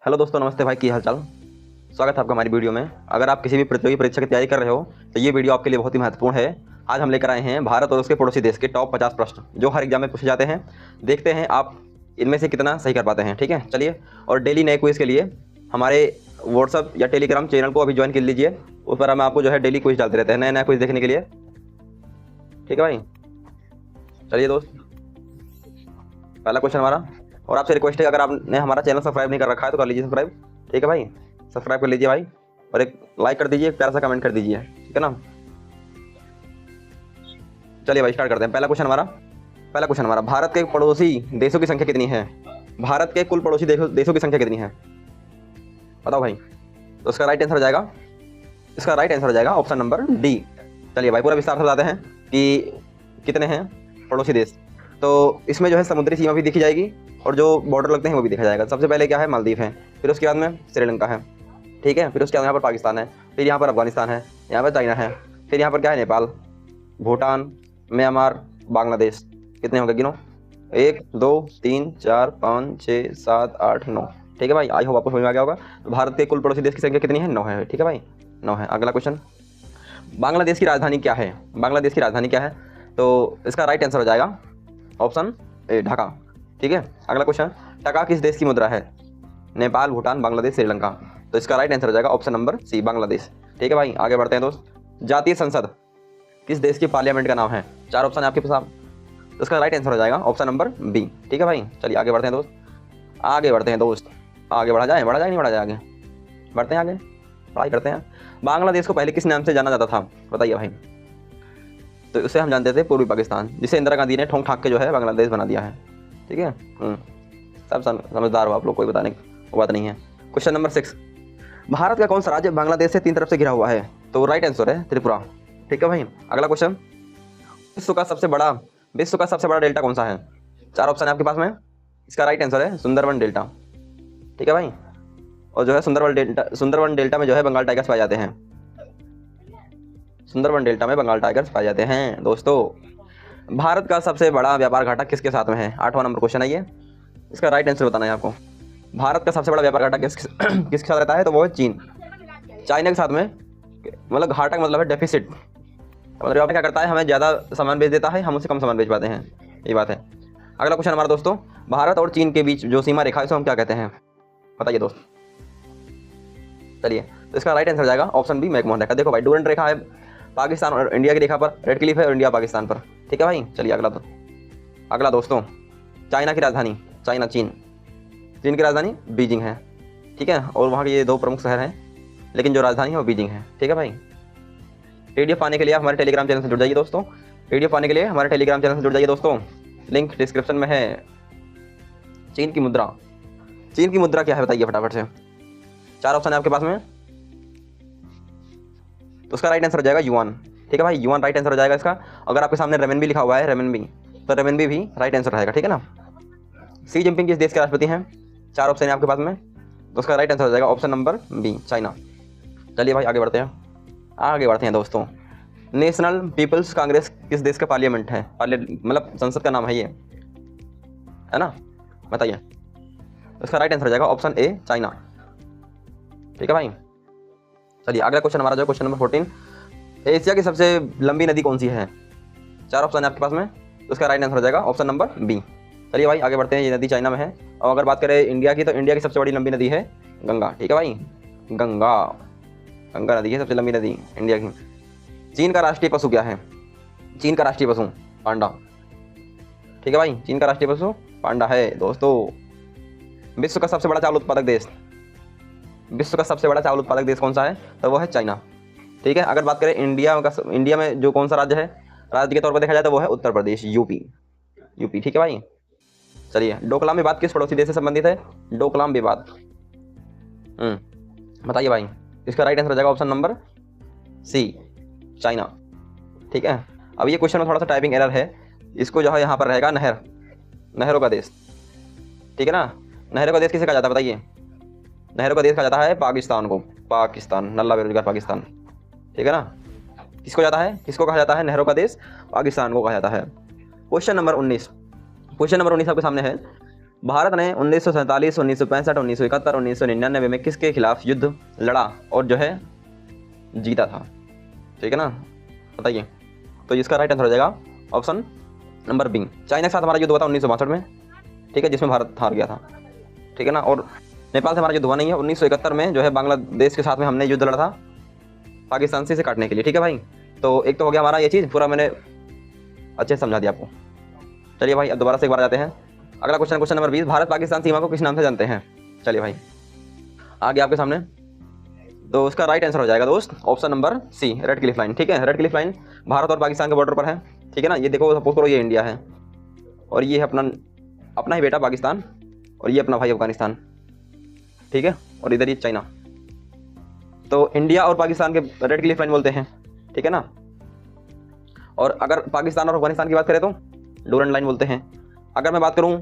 Hello दोस्तों, नमस्ते भाई, की हाल चाल। स्वागत है आपका हमारी वीडियो में। अगर आप किसी भी प्रतियोगी परीक्षा की तैयारी कर रहे हो तो ये वीडियो आपके लिए बहुत ही महत्वपूर्ण है। आज हम लेकर आए हैं भारत और उसके पड़ोसी देश के टॉप 50 प्रश्न जो हर एग्जाम में पूछे जाते हैं। देखते हैं आप इनमें से कितना सही कर पाते हैं। ठीक है, चलिए। और डेली नए क्विज के लिए हमारे व्हाट्सअप या टेलीग्राम चैनल को अभी ज्वाइन कर लीजिए। उस पर हम आपको जो है डेली क्विज डालते रहते हैं, नया नया क्विज देखने के लिए। ठीक है भाई, चलिए दोस्त, पहला क्वेश्चन हमारा। और आपसे रिक्वेस्ट है, अगर आपने हमारा चैनल सब्सक्राइब नहीं कर रखा है तो कर लीजिए सब्सक्राइब। ठीक है भाई, सब्सक्राइब कर लीजिए भाई, और एक लाइक कर दीजिए, एक प्यारा सा कमेंट कर दीजिए। ठीक है ना। चलिए भाई, स्टार्ट करते हैं। पहला क्वेश्चन हमारा, भारत के पड़ोसी देशों की संख्या कितनी है? भारत के कुल पड़ोसी देशों की संख्या कितनी है, बताओ भाई। तो इसका राइट आंसर हो जाएगा ऑप्शन नंबर डी। चलिए भाई, पूरा विस्तार से बताते हैं कि कितने हैं पड़ोसी देश। तो इसमें जो है समुद्री सीमा भी देखी जाएगी और जो बॉर्डर लगते हैं वो भी देखा जाएगा। सबसे पहले क्या है, मालदीव है, फिर उसके बाद में श्रीलंका है, ठीक है, फिर उसके बाद यहाँ पर पाकिस्तान है, फिर यहाँ पर अफगानिस्तान है, यहाँ पर चाइना है, फिर यहाँ पर क्या है, नेपाल, भूटान, म्यांमार, बांग्लादेश। कितने होंगे, गिनो। 1 2 3 4 5 6 7 8 9। ठीक है भाई, आई होप आपको समझ में आ गया होगा। तो भारत के कुल पड़ोसी देश की संख्या कितनी है? 9 है। ठीक है भाई, 9 है। अगला क्वेश्चन, बांग्लादेश की राजधानी क्या है? बांग्लादेश की राजधानी क्या है? तो इसका राइट आंसर हो जाएगा ऑप्शन ए, ढाका। ठीक है। अगला क्वेश्चन, टका किस देश की मुद्रा है? नेपाल, भूटान, बांग्लादेश, श्रीलंका। तो इसका राइट आंसर हो जाएगा ऑप्शन नंबर सी, बांग्लादेश। ठीक है भाई, आगे बढ़ते हैं दोस्त। जातीय संसद किस देश की पार्लियामेंट का नाम है? 4 ऑप्शन है आपके पास। तो इसका राइट आंसर हो जाएगा ऑप्शन नंबर बी। ठीक है भाई, चलिए आगे बढ़ते हैं दोस्त। आगे बढ़ा जाए नहीं बढ़ा जाए, आगे बढ़ते हैं, आगे पढ़ाई करते हैं। बांग्लादेश को पहले किस नाम से जाना जाता था, बताइए भाई। तो उसे हम जानते थे पूर्वी पाकिस्तान, जिसे इंदिरा गांधी ने ठोंक ठाक के जो है बांग्लादेश बना दिया है। ठीक है, सब समझदार हो आप लोग, कोई बताने की बात नहीं है। क्वेश्चन नंबर 6, भारत का कौन सा राज्य बांग्लादेश से 3 तरफ से घिरा हुआ है? तो राइट आंसर है त्रिपुरा। ठीक है भाई, अगला क्वेश्चन, विश्व का सबसे बड़ा डेल्टा कौन सा है? 4 ऑप्शन है आपके पास में। इसका राइट आंसर है सुंदरवन डेल्टा। ठीक है भाई, और जो है सुंदरवन डेल्टा में जो है बंगाल टाइगर्स पाए जाते हैं। सुंदरवन डेल्टा में बंगाल टाइगर्स पाए जाते हैं। दोस्तों, भारत का सबसे बड़ा व्यापार घाटा किसके साथ में है? 8वां नंबर क्वेश्चन है ये। इसका राइट आंसर बताना है आपको। भारत का सबसे बड़ा व्यापार घाटा किसके साथ रहता है? तो वो है चीन, चाइना के साथ में। मतलब घाटा का मतलब है डेफिसिट, मतलब व्यापार क्या करता है, हमें ज़्यादा सामान बेच देता है, हम उससे कम सामान बेच पाते हैं, ये बात है। अगला क्वेश्चन हमारा दोस्तों, भारत और चीन के बीच जो सीमा रेखा है उसको हम क्या कहते हैं, बताइए दोस्त। चलिए, तो इसका राइट आंसर जाएगा ऑप्शन बी, मैकमोहन रेखा। देखो भाई, डूरंट रेखा है पाकिस्तान और इंडिया की रेखा पर, रेड क्लिफ है और इंडिया पाकिस्तान पर। ठीक है भाई, चलिए अगला दोस्तों, चाइना की राजधानी, चीन की राजधानी बीजिंग है। ठीक है, और वहाँ के ये 2 प्रमुख शहर हैं, लेकिन जो राजधानी है वो बीजिंग है। ठीक है भाई, PDF पाने के लिए आप हमारे टेलीग्राम चैनल से जुड़ जाइए दोस्तों। PDF पाने के लिए हमारे टेलीग्राम चैनल से जुड़ जाइए दोस्तों, लिंक डिस्क्रिप्शन में है। चीन की मुद्रा क्या है, बताइए फटाफट से। 4 ऑप्शन है आपके पास में। तो उसका राइट आंसर हो जाएगा युआन। ठीक है भाई, युआन राइट आंसर हो जाएगा इसका। अगर आपके सामने रेमनबी लिखा हुआ है, रेमनबी, तो रेमनबी भी राइट आंसर रहेगा। ठीक है ना। शी जिनपिंग किस देश के राष्ट्रपति हैं? 4 ऑप्शन है आपके पास में। तो उसका राइट आंसर हो जाएगा ऑप्शन नंबर बी, चाइना। चलिए भाई, आगे बढ़ते हैं दोस्तों। नेशनल पीपल्स कांग्रेस किस देश का पार्लियामेंट है? मतलब संसद का नाम है ये, है ना, बताइए। उसका राइट आंसर हो जाएगा ऑप्शन ए, चाइना। ठीक है भाई, चलिए अगला क्वेश्चन हमारा जो क्वेश्चन नंबर 14, एशिया की सबसे लंबी नदी कौन सी है? 4 ऑप्शन है आपके पास में। तो उसका राइट आंसर हो जाएगा ऑप्शन नंबर बी। चलिए भाई, आगे बढ़ते हैं। ये नदी चाइना में है। और अगर बात करें इंडिया की, तो इंडिया की सबसे बड़ी लंबी नदी है गंगा। ठीक है भाई, गंगा नदी है सबसे लंबी नदी इंडिया की। चीन का राष्ट्रीय पशु क्या है? चीन का राष्ट्रीय पशु पांडा। ठीक है भाई, चीन का राष्ट्रीय पशु पांडा है। दोस्तों, विश्व का सबसे बड़ा चावल उत्पादक देश कौन सा है? तो वो है चाइना। ठीक है, अगर बात करें इंडिया में जो कौन सा राज्य है, राज्य के तौर पर देखा जाए तो वो है उत्तर प्रदेश, यूपी। ठीक है भाई, चलिए। डोकलाम विवाद किस पड़ोसी देश से संबंधित है? डोकलाम विवाद, बताइए भाई। इसका राइट आंसर हो जाएगा ऑप्शन नंबर सी, चाइना। ठीक है, अब ये क्वेश्चन में थोड़ा सा टाइपिंग एरर है। इसको जो है यहाँ पर रहेगा नहरों का देश। ठीक है ना। नहरों का देश किसे कहा जाता है, बताइए। नहरों का देश कहा जाता है पाकिस्तान को, नल्ला बेरोजगार पाकिस्तान। ठीक है ना। किसको कहा जाता है नहरों का देश? पाकिस्तान को कहा जाता है। क्वेश्चन नंबर 19 आपके सामने है। भारत ने 1947, 1965, 1971, 1999 में किसके खिलाफ युद्ध लड़ा और जो है जीता था? ठीक है ना, बताइए। तो इसका राइट आंसर हो जाएगा ऑप्शन नंबर बी। चाइना के साथ हमारा युद्ध हुआ था 1962 में, ठीक है, जिसमें भारत हार गया था, ठीक है ना। और नेपाल से हमारा युद्ध हुआ नहीं है। 1971 में जो है बांग्लादेश के साथ में हमने युद्ध लड़ा था पाकिस्तान से इसे काटने के लिए, ठीक है भाई। तो एक तो हो गया हमारा ये चीज़, पूरा मैंने अच्छे से समझा दिया आपको। चलिए भाई, अब दोबारा से एक बार जाते हैं। अगला question, question number 20, Bharat Pakistan सीमा को किस नाम से जानते हैं? चलिए भाई, आ गया आपके सामने। तो उसका राइट आंसर हो जाएगा दोस्त option number C, Radcliffe line, ठीक है। रेड क्लिफ लाइन भारत और पाकिस्तान के बॉर्डर पर है, ठीक है ना। ये देखो, सपोज करो ये इंडिया है और ये है अपना ही बेटा पाकिस्तान, और ये अपना भाई अफगानिस्तान, ठीक है, और इधर ये चाइना। तो इंडिया और पाकिस्तान के रेड क्लिफ लाइन बोलते हैं, ठीक है ना। और अगर पाकिस्तान और अफगानिस्तान की बात करें तो डोरंड लाइन बोलते हैं। अगर मैं बात करूं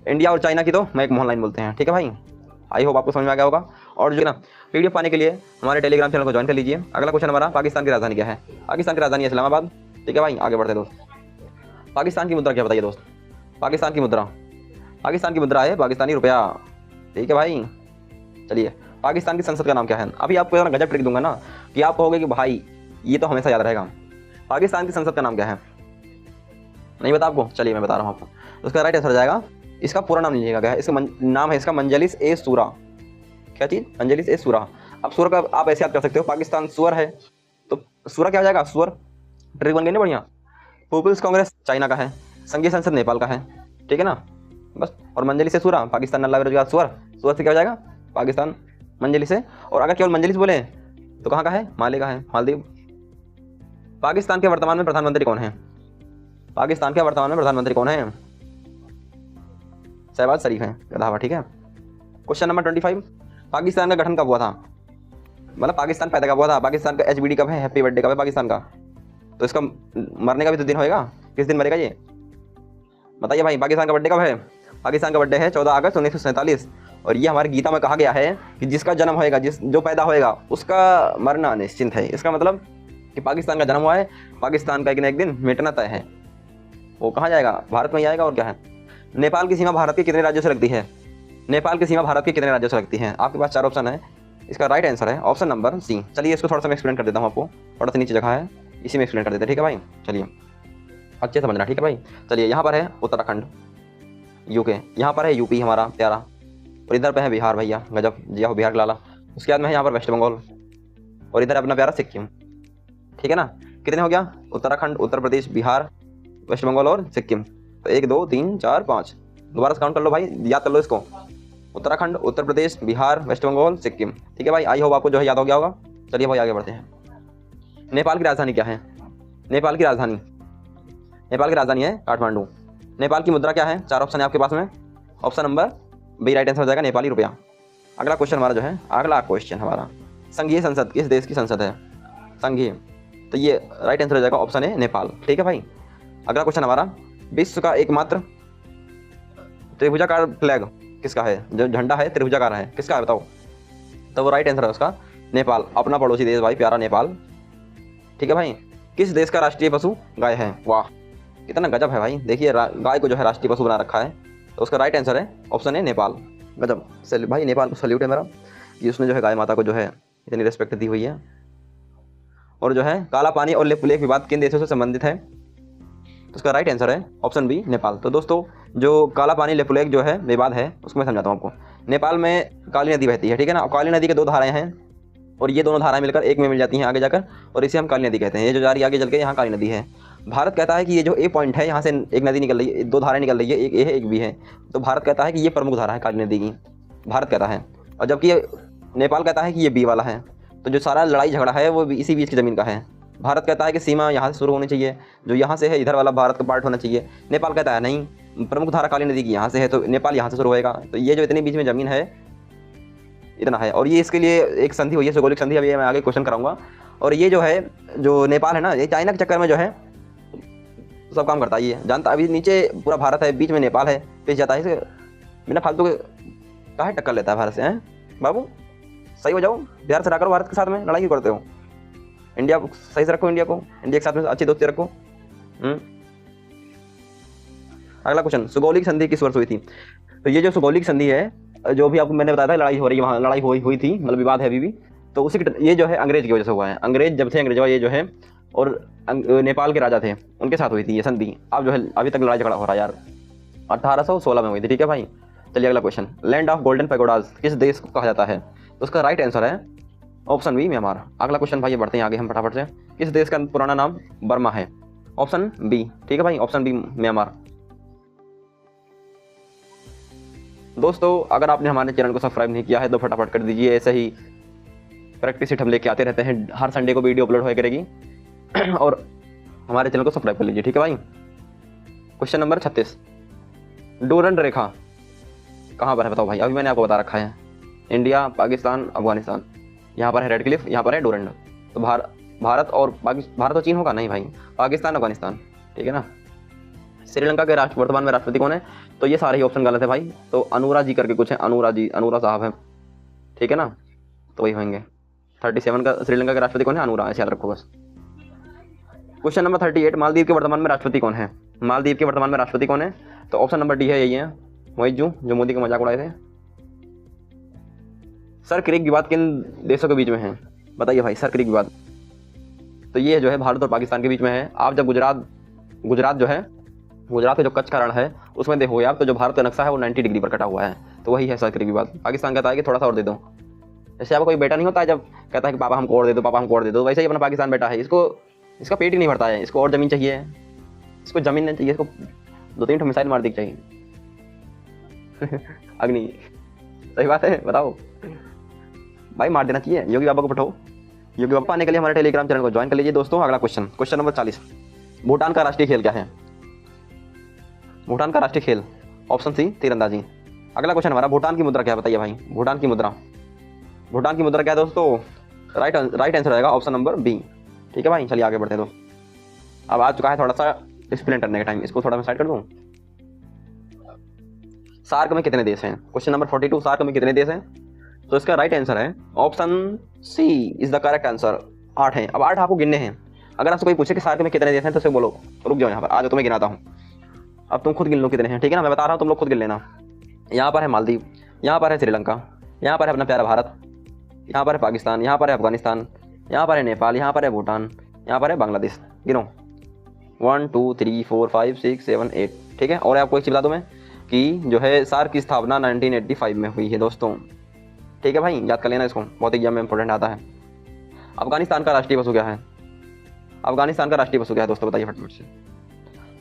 इंडिया और चाइना की तो मैकमोहन लाइन बोलते हैं, ठीक है भाई। आई होप आपको समझ में आ गया होगा। और जो है ना, पीडीएफ पाने के लिए हमारे टेलीग्राम चैनल को ज्वाइन कर लीजिए। अगला क्वेश्चन हमारा, पाकिस्तान की राजधानी क्या है? पाकिस्तान की राजधानी इस्लामाबाद, ठीक है भाई। आगे बढ़ते दोस्त, पाकिस्तान की मुद्रा क्या, बताइए दोस्त। पाकिस्तान की मुद्रा है पाकिस्तानी रुपया, ठीक है भाई। चलिए, पाकिस्तान की संसद का नाम क्या है? अभी आपको जरा गजब ट्रिक दूंगा ना कि आप कहोगे कि भाई ये तो हमेशा याद रहेगा। पाकिस्तान की संसद का नाम क्या है? नहीं पता आपको? चलिए मैं बता रहा हूँ आपको। उसका राइट आंसर हो जाएगा, इसका पूरा नाम लीजिएगा, क्या है इसका नाम है इसका मंजलिस ए सूरा। क्या चीज़? मंजलिस ए सूरा। अब सूरा का आप ऐसे याद कर सकते हो, पाकिस्तान सूअर है तो सूरा क्या हो जाएगा? सूअर। ट्रिक बन गई ना बढ़िया। पीपुल्स कांग्रेस चाइना का है, संघीय संसद नेपाल का है, ठीक है ना, बस। और मंजलिस ए सूरा, पाकिस्तान नल्ला बेरोजगार सूअर, सूअर से क्या हो जाएगा? पाकिस्तान मंजलिस से। और अगर केवल मंजलिस बोले तो कहाँ का है? माले का है, मालदीव। पाकिस्तान के वर्तमान में प्रधानमंत्री कौन है? पाकिस्तान के वर्तमान में प्रधानमंत्री कौन है? शहबाज शरीफ है, गधावा, ठीक है। क्वेश्चन नंबर 25, पाकिस्तान का गठन कब हुआ था? मतलब पाकिस्तान पैदा कब हुआ था? पाकिस्तान का HBD कब है? हैप्पी बर्थडे कब है पाकिस्तान का? तो इसका मरने का भी तो दिन होएगा, किस दिन मरेगा ये बताइए भाई। पाकिस्तान का बर्थडे कब है? पाकिस्तान का बर्थडे है 14 अगस्त 1947। और ये हमारी गीता में कहा गया है कि जिसका जन्म होएगा, जो पैदा होएगा उसका मरना निश्चिंत है। इसका मतलब कि पाकिस्तान का जन्म हुआ है, पाकिस्तान का एक न एक दिन मिटना तय है। वो कहाँ जाएगा? भारत में ही आएगा, और क्या है। नेपाल की सीमा भारत के कितने राज्यों से लगती है? नेपाल की सीमा भारत के कितने राज्यों से लगती है? आपके पास 4 ऑप्शन है, इसका राइट आंसर है ऑप्शन नंबर सी। चलिए इसको थोड़ा सा मैं एक्सप्लेन कर देता हूँ आपको, थोड़ा सा नीचे जगह है, इसी में एक्सप्लेन कर देते हैं, ठीक है भाई। चलिए अच्छे से समझना, ठीक है भाई। चलिए, यहाँ पर है उत्तराखंड यूके, यहाँ पर है यूपी हमारा प्यारा, और इधर पे है बिहार, भैया गजब जिया हो बिहार लाला। उसके बाद में है यहाँ पर वेस्ट बंगाल, और इधर अपना प्यारा सिक्किम, ठीक है ना। कितने हो गया? उत्तराखंड, उत्तर प्रदेश, बिहार, वेस्ट बंगाल और सिक्किम। तो 1 2 3 4 5, दोबारा से काउंट कर लो भाई, याद कर लो इसको। उत्तराखंड, उत्तर प्रदेश, बिहार, वेस्ट बंगाल, सिक्किम, ठीक है भाई। आई होप आपको जो है याद हो गया होगा। चलिए भाई आगे बढ़ते हैं। नेपाल की राजधानी क्या है? नेपाल की राजधानी है काठमांडू। नेपाल की मुद्रा क्या है? 4 ऑप्शन है आपके पास में, option number B right answer हो जाएगा नेपाली रुपया। अगला क्वेश्चन हमारा, संघीय संसद किस देश की संसद है? संघीय, तो ये राइट आंसर हो जाएगा ऑप्शन है नेपाल, ठीक है भाई। अगला क्वेश्चन हमारा, विश्व का एकमात्र त्रिभुजाकार फ्लैग किसका है? जो झंडा है त्रिभुजाकार है, किसका है बताओ? तो वो राइट आंसर है उसका नेपाल, अपना पड़ोसी देश भाई, प्यारा नेपाल, ठीक है भाई। किस देश का राष्ट्रीय पशु गाय है? वाह, कितना गजब है भाई। देखिए गाय को जो है राष्ट्रीय पशु बना रखा है, तो उसका राइट आंसर है ऑप्शन है नेपाल। गजब भाई, नेपाल को सल्यूट है मेरा कि उसने जो है गाय माता को जो है इतनी रिस्पेक्ट दी हुई है। और जो है काला पानी और लेपुलेख विवाद किन देशों से संबंधित है? तो उसका राइट आंसर है ऑप्शन बी नेपाल। तो दोस्तों, जो काला पानी लेपुलेख जो है विवाद है, उसको मैं समझाता हूँ आपको। नेपाल में काली नदी बहती है, ठीक है ना। काली नदी के 2 धाराएं हैं, और ये दोनों धाराएं मिलकर एक में मिल जाती हैं आगे जाकर, और इसे हम काली नदी कहते हैं। ये जो जा रही है आगे चल के, यहाँ काली नदी है। भारत कहता है कि ये जो ए पॉइंट है, यहाँ से एक नदी निकल रही है, 2 धाराएं निकल रही है, एक ए है एक बी है। तो भारत कहता है कि ये प्रमुख धारा है काली नदी की, भारत कहता है। और जबकि नेपाल कहता है कि ये बी वाला है। तो जो सारा लड़ाई झगड़ा है वो इसी बीच की ज़मीन का है। भारत कहता है कि सीमा यहाँ से शुरू होनी चाहिए, जो यहाँ से है इधर वाला भारत का पार्ट होना चाहिए। नेपाल कहता है नहीं, प्रमुख धारा काली नदी की यहाँ से है, तो नेपाल यहाँ से शुरू होएगा। तो ये जो इतनी बीच में ज़मीन है, इतना है। और ये इसके लिए एक संधि हुई है, भौगोलिक संधि, अभी मैं आगे क्वेश्चन कराऊंगा। और ये जो है, जो नेपाल है ना, ये चाइना के चक्कर में जो है सब काम करता है, ये जानता। अभी नीचे पूरा भारत है, बीच में नेपाल है, पिस जाता है। इसे बिना फालतू के काहे टक्कर लेता है भारत से? हैं बाबू, सही हो जाओ, बिहार से रहा करो भारत के साथ में, लड़ाई क्यों करते हो? इंडिया सही से रखो, इंडिया के साथ में अच्छी दोस्ती रखो। अगला क्वेश्चन, सुगौली संधि किस वर्ष हुई थी? तो ये जो सुगौली की संधि है, जो भी आपको मैंने बताया था लड़ाई हो रही है, वहाँ लड़ाई हुई थी, मतलब विवाद है अभी भी, तो उसी ये जो है अंग्रेज की वजह से हुआ है। अंग्रेज जब थे, अंग्रेजवा ये जो है, और नेपाल के राजा थे, उनके साथ हुई थी ये संधि। अब जो है अभी तक लड़ाई झगड़ा हो रहा है यार। 1816 में हुई थी, ठीक है भाई। चलिए अगला क्वेश्चन, लैंड ऑफ गोल्डन पैगोडाज किस देश को कहा जाता है? तो उसका राइट आंसर है ऑप्शन बी, म्यांमार। अगला क्वेश्चन भाई, बढ़ते हैं आगे हम फटाफट से। किस देश का पुराना नाम बर्मा है? ऑप्शन बी, ठीक है भाई, ऑप्शन बी म्यांमार। दोस्तों अगर आपने हमारे चैनल को सब्सक्राइब नहीं किया है तो फटाफट कर दीजिए, ऐसे ही प्रैक्टिस सीट हम लेके आते रहते हैं, हर संडे को वीडियो अपलोड होया करेगी और हमारे चैनल को सब्सक्राइब कर लीजिए, ठीक है भाई। क्वेश्चन नंबर 36, डूरंड रेखा कहाँ पर है बताओ भाई? अभी मैंने आपको बता रखा है, इंडिया, पाकिस्तान, अफगानिस्तान। यहाँ पर है रेड क्लिफ, यहाँ पर है डूरंड। तो भारत और भारत और चीन होगा? नहीं भाई, पाकिस्तान, अफगानिस्तान, ठीक है ना। श्रीलंका के वर्तमान में राष्ट्रपति कौन है? तो ये सारे ही ऑप्शन गलत है भाई। तो अनुरा जी करके कुछ है, अनुरा साहब है, ठीक है ना, तो वही होंगे। 37 का श्रीलंका के राष्ट्रपति कौन है? अनुरा, ऐसे याद रखो बस। क्वेश्चन नंबर 38, मालदीव के वर्तमान में राष्ट्रपति कौन है? मालदीव के वर्तमान में राष्ट्रपति कौन है? तो ऑप्शन नंबर डी है, यही है, मोहित जो मोदी का मजाक उड़ाए थे। सर क्रिक विवाद किन देशों के बीच में है? बताइए भाई, सर क्रिक विवाद। तो ये जो है भारत और पाकिस्तान के बीच में है। आप जब गुजरात जो है, गुजरात का जो कच्छ का रण है उसमें देखोगे आप, तो जो भारत का नक्शा है वो 90 डिग्री पर कटा हुआ है, तो वही है सर क्रिक विवाद। पाकिस्तान कहता है कि थोड़ा सा और दे दो। जैसे आपका कोई बेटा नहीं होता है जब कहता है कि पापा हमको और दे दो, पापा हमको और दे दो, वैसे ही अपना पाकिस्तान बेटा है, इसका पेट ही नहीं भरता है, इसको और ज़मीन चाहिए, इसको ज़मीन नहीं चाहिए, इसको 2-3 मिसाइल मार दी चाहिए अग्नि, सही बात है, बताओ भाई, मार देना चाहिए। योगी बाबा को पठाओ। योगी बाबा आने के लिए हमारे टेलीग्राम चैनल को ज्वाइन कर लीजिए दोस्तों। अगला क्वेश्चन, क्वेश्चन नंबर 40, भूटान का राष्ट्रीय खेल क्या है? भूटान का राष्ट्रीय खेल, ऑप्शन सी, तीरंदाजी। अगला क्वेश्चन हमारा, भूटान की मुद्रा क्या है? बताइए भाई, भूटान की मुद्रा क्या है दोस्तों? राइट आंसर आएगा ऑप्शन नंबर बी, ठीक है भाई। चलिए आगे बढ़ते हैं दोस्तों। अब आ चुका है थोड़ा सा एक्सप्लेन करने का टाइम, इसको थोड़ा मैं साइड कर दूँ। सार्क में कितने देश हैं? क्वेश्चन नंबर 42, सार्क में कितने देश हैं? तो इसका राइट आंसर है option C is the correct answer, 8 हैं। अब 8 आपको गिनने हैं। अगर आपसे कोई पूछे कि सार्क में कितने देश हैं तो उसे बोलो, रुक जाओ यहाँ पर, आज तुम्हें गिनाता हूँ, अब तुम खुद गिन लो कितने हैं, ठीक है ना, मैं बता रहा हूँ, तुम लोग खुद गिन लेना। यहाँ पर है मालदीव, यहाँ पर है श्रीलंका, यहाँ पर है अपना प्यारा भारत, यहाँ पर है पाकिस्तान, यहाँ पर है अफगानिस्तान, यहाँ पर है नेपाल, यहाँ पर है भूटान, यहाँ पर है बांग्लादेश। गिनो, 1 2 3 4 5 6 7 8, ठीक है। और आपको एक चीज़ बता दूँ मैं कि जो है सार्क की स्थापना 1985 में हुई है दोस्तों, ठीक है भाई, याद कर लेना इसको, बहुत एग्जाम में इंपॉर्टेंट आता है। अफगानिस्तान का राष्ट्रीय पशु क्या है? अफगानिस्तान का राष्ट्रीय पशु क्या है दोस्तों? बताइए फटाफट से।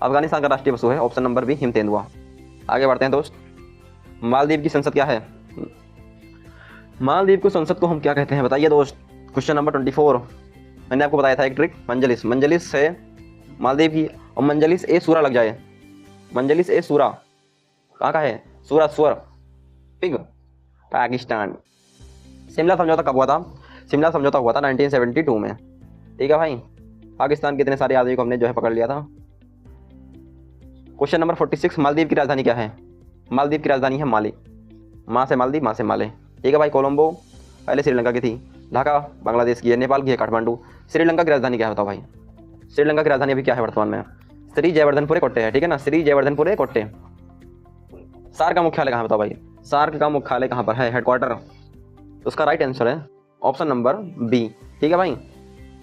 अफगानिस्तान का राष्ट्रीय पशु है ऑप्शन नंबर बी, हिम तेंदुआ। आगे बढ़ते हैं दोस्त। मालदीव की संसद क्या है? मालदीव की संसद को हम क्या कहते हैं बताइए दोस्त। क्वेश्चन नंबर 24, मैंने आपको बताया था एक ट्रिक, मंजलिस है मालदीव की, और मंजलिस ए सूरा लग जाए, मंजलिस ए सूरा कहाँ का है? सूरा, स्वर, पिग, पाकिस्तान। शिमला समझौता कब हुआ था? शिमला समझौता हुआ था 1972 में, ठीक है भाई। पाकिस्तान के इतने सारे आदमी को हमने जो है पकड़ लिया था। क्वेश्चन नंबर 46, मालदीव की राजधानी क्या है? मालदीव की राजधानी है माले, माँ से मालदीव, माँ से माले, ठीक है भाई। कोलंबो पहले श्रीलंका की थी, ढाका बांग्लादेश की है, नेपाल की है काठमांडू। श्रीलंका की राजधानी क्या है बताओ भाई? श्रीलंका की राजधानी अभी क्या है वर्तमान में? श्री जयवर्धनपुरे कोट्टे है, ठीक है ना, श्री जयवर्धनपुरे कोट्टे। सार्क का मुख्यालय कहाँ बताओ भाई? सार्क का मुख्यालय कहाँ पर है, हेडक्वार्टर? तो उसका राइट आंसर है ऑप्शन नंबर बी, ठीक है भाई।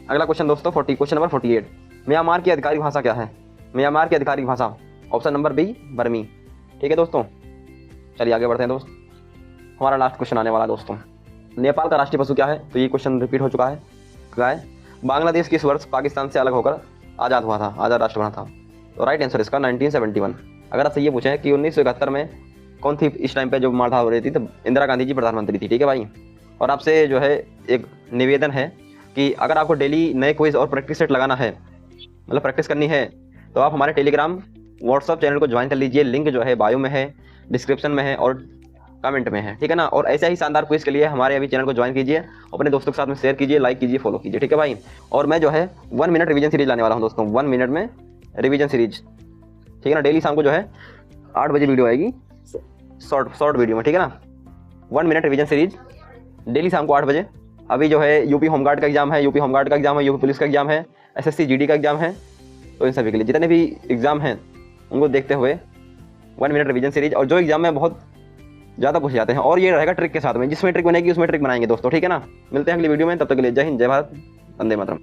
अगला क्वेश्चन दोस्तों, क्वेश्चन नंबर 48, म्यांमार की आधिकारिक भाषा क्या है? म्यांमार की आधिकारिक भाषा, ऑप्शन नंबर बी, बर्मी, ठीक है दोस्तों। चलिए आगे बढ़ते हैं दोस्त, हमारा लास्ट क्वेश्चन आने वाला है दोस्तों। नेपाल का राष्ट्रीय पशु क्या है? तो ये क्वेश्चन रिपीट हो चुका है, गाय। बांग्लादेश किस वर्ष पाकिस्तान से अलग होकर आज़ाद हुआ था, आज़ाद राष्ट्र बना था? तो राइट आंसर इसका 1971। अगर आपसे ये पूछें कि 1971 में कौन थी इस टाइम पे जो मारधाड़ हो रही थी, तो इंदिरा गांधी जी प्रधानमंत्री थी, ठीक है भाई। और आपसे जो है एक निवेदन है कि अगर आपको डेली नए क्विज और प्रैक्टिस सेट लगाना है, मतलब प्रैक्टिस करनी है, तो आप हमारे टेलीग्राम व्हाट्सअप चैनल को ज्वाइन कर लीजिए। लिंक जो है बायो में है, डिस्क्रिप्शन में है और कमेंट में है, ठीक है ना। और ऐसा ही शानदार क्विज के लिए हमारे अभी चैनल को ज्वाइन कीजिए, अपने दोस्तों के साथ में शेयर कीजिए, लाइक कीजिए, फॉलो कीजिए, ठीक है भाई। और मैं जो है 1 मिनट रिवीजन सीरीज लाने वाला हूँ दोस्तों, 1 मिनट में रिवीजन सीरीज, ठीक है ना। डेली शाम को जो है 8 बजे वीडियो आएगी, शॉर्ट वीडियो में, ठीक है ना। 1 मिनट रिवीजन सीरीज डेली शाम को 8 बजे। अभी जो है यूपी होमगार्ड का एग्जाम है, यूपी पुलिस का एग्जाम है, SSC GD का एग्जाम है। तो इन सभी के लिए जितने भी एग्जाम हैं उनको देखते हुए 1 मिनट रिवीजन सीरीज, और जो एग्जाम में बहुत ज़्यादा पूछे जाते हैं, और ये रहेगा ट्रिक के साथ में, जिसमें ट्रिक बनेगी उसमें ट्रिक बनाएंगे दोस्तों, ठीक है ना। मिलते हैं अगली वीडियो में, तब तक के लिए जय हिंद, जय भारत, वंदे मातरम।